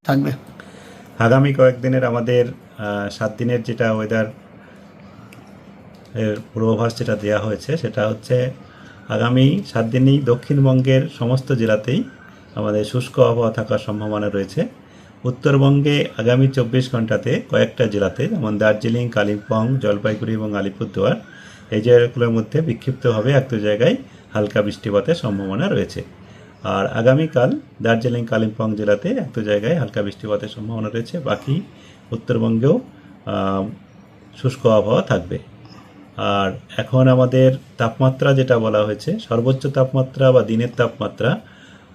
থাকবে। আগামী কয়েকদিনের আমাদের 7 দিনের যেটা ওয়েদার এর পূর্বাভাস যেটা দেওয়া হয়েছে সেটা হচ্ছে আগামী 7 দিনই দক্ষিণবঙ্গের সমস্ত জেলাতেই আমাদের শুষ্ক আবহাওয়া থাকার সম্ভাবনা রয়েছে। উত্তরবঙ্গে আগামী 24 ঘন্টাতে কয়েকটা জেলাতে যেমন দার্জিলিং, কালিম্পং, জলপাইগুড়ি এবং আলিপুরদুয়ার এই জায়গাগুলোর মধ্যে বিক্ষিপ্তভাবে এক দু জায়গায় হালকা বৃষ্টিপাতের সম্ভাবনা রয়েছে। আর আগামীকাল দার্জিলিং, কালিম্পং জেলাতে এক দু জায়গায় হালকা বৃষ্টিপাতের সম্ভাবনা রয়েছে। বাকি উত্তরবঙ্গেও শুষ্ক আবহাওয়া থাকবে। আর এখন আমাদের তাপমাত্রা যেটা বলা হয়েছে, সর্বোচ্চ তাপমাত্রা বা দিনের তাপমাত্রা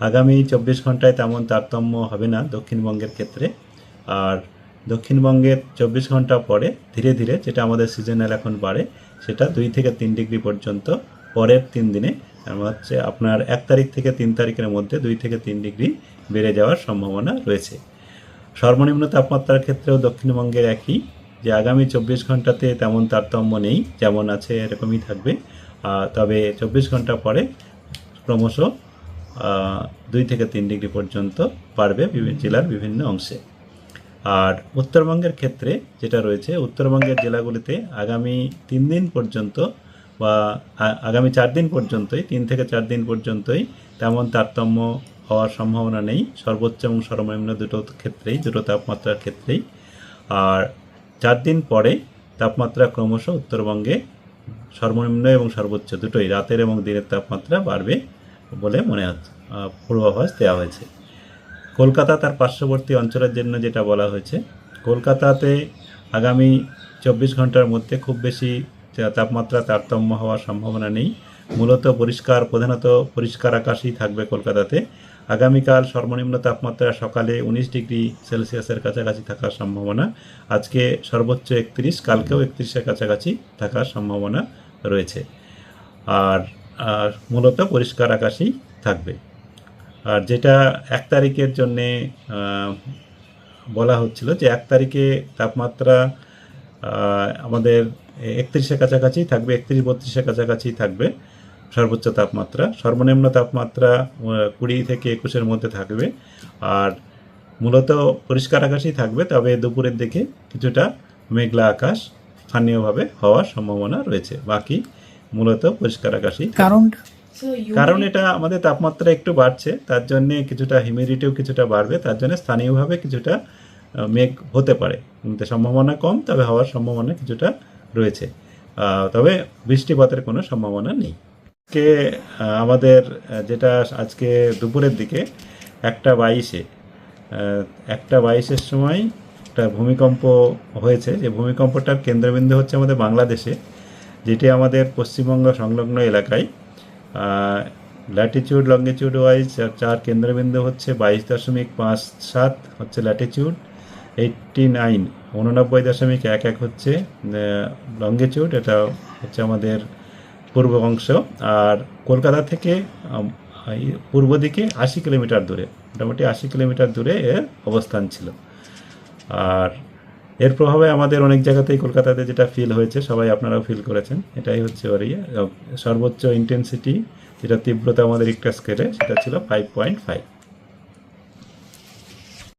আগামী 24 ঘন্টায় তেমন তারতম্য হবে না দক্ষিণবঙ্গের ক্ষেত্রে। আর দক্ষিণবঙ্গের 24 ঘন্টা পরে ধীরে ধীরে যেটা আমাদের সিজনাল এখন বাড়ে সেটা 2 থেকে 3 ডিগ্রি পর্যন্ত পরের 3 দিনে হচ্ছে আপনার 1 তারিখ থেকে 3 তারিখের মধ্যে 2 থেকে 3 ডিগ্রি বেড়ে যাওয়ার সম্ভাবনা রয়েছে। সর্বনিম্ন তাপমাত্রার ক্ষেত্রেও দক্ষিণবঙ্গের একই, যে আগামী 24 ঘন্টাতে তেমন তারতম্য নেই, যেমন আছে এরকমই থাকবে। তবে 24 ঘন্টা পরে ক্রমশ 2 থেকে 3 ডিগ্রি পর্যন্ত বাড়বে জেলার বিভিন্ন অংশে। আর উত্তরবঙ্গের ক্ষেত্রে যেটা রয়েছে, উত্তরবঙ্গের জেলাগুলিতে আগামী 3 দিন পর্যন্ত বা আগামী 4 দিন পর্যন্তই 3 থেকে 4 দিন পর্যন্তই তেমন তারতম্য হওয়ার সম্ভাবনা নেই, সর্বোচ্চ এবং সর্বনিম্ন দুটো তাপমাত্রার ক্ষেত্রেই। আর 4 দিন পরে তাপমাত্রা ক্রমশ উত্তরবঙ্গে সর্বনিম্ন এবং সর্বোচ্চ দুটোই রাতের এবং দিনের তাপমাত্রা বাড়বে বলে মনে হচ্ছে, পূর্বাভাস দেওয়া হয়েছে। কলকাতা তার পার্শ্ববর্তী অঞ্চলের জন্য যেটা বলা হয়েছে, কলকাতাতে আগামী 24 ঘন্টার মধ্যে খুব বেশি তাপমাত্রা তারতম্য হওয়ার সম্ভাবনা নেই। মূলত প্রধানত পরিষ্কার আকাশই থাকবে কলকাতাতে। আগামীকাল সর্বনিম্ন তাপমাত্রা সকালে 19 ডিগ্রি সেলসিয়াসের কাছাকাছি থাকার সম্ভাবনা। আজকে সর্বোচ্চ 31, কালকেও 31-এর কাছাকাছি থাকার সম্ভাবনা রয়েছে। আর মূলত পরিষ্কার আকাশই থাকবে। আর যেটা 1 তারিখের জন্যে বলা হচ্ছিল যে 1 তারিখে তাপমাত্রা আমাদের 31-এর কাছাকাছি থাকবে, 31-32-এর কাছাকাছি থাকবে সর্বোচ্চ তাপমাত্রা। সর্বনিম্ন তাপমাত্রা 20 থেকে 21-এর মধ্যে থাকবে। আর মূলত পরিষ্কার আকাশই থাকবে, তবে দুপুরের দিকে কিছুটা মেঘলা আকাশ স্থানীয়ভাবে হওয়ার সম্ভাবনা রয়েছে। বাকি মূলত পরিষ্কার আকাশই। কারণ এটা আমাদের তাপমাত্রা একটু বাড়ছে, তার জন্য কিছুটা হিউমিডিটিও কিছুটা বাড়বে, তার জন্য স্থানীয়ভাবে কিছুটা মেঘ হতে পারে। সম্ভাবনা কম, তবে হওয়ার সম্ভাবনা কিছুটা রয়েছে। তবে বৃষ্টিপাতের কোনো সম্ভাবনা নেই। আমাদের যেটা আজকে দুপুরের দিকে 1:22-এর সময় একটা ভূমিকম্প হয়েছে। যে ভূমিকম্পটার কেন্দ্রবিন্দু হচ্ছে আমাদের বাংলাদেশে, যেটি আমাদের পশ্চিমবঙ্গ সংলগ্ন এলাকায়। ল্যাটিটিউড লঙ্গিটিউড ওয়াইজ যার কেন্দ্রবিন্দু হচ্ছে 22.57 হচ্ছে ল্যাটিটিউড, 89.11 হচ্ছে লঙ্গিটিউড, এটা হচ্ছে আমাদের পূর্ব অংশ। আর কলকাতা থেকে পূর্ব দিকে 80 কিলোমিটার দূরে, মোটামুটি 80 কিলোমিটার দূরে এর অবস্থান ছিল। আর এর প্রভাবে আমাদের অনেক জায়গাতেই কলকাতাতে যেটা ফিল হয়েছে, সবাই আপনারাও ফিল করেছেন। এটাই হচ্ছে ওর সর্বোচ্চ ইন্টেন্সিটি, যেটা তীব্রতা আমাদের রিক্টার স্কেলে, সেটা ছিল 5.5।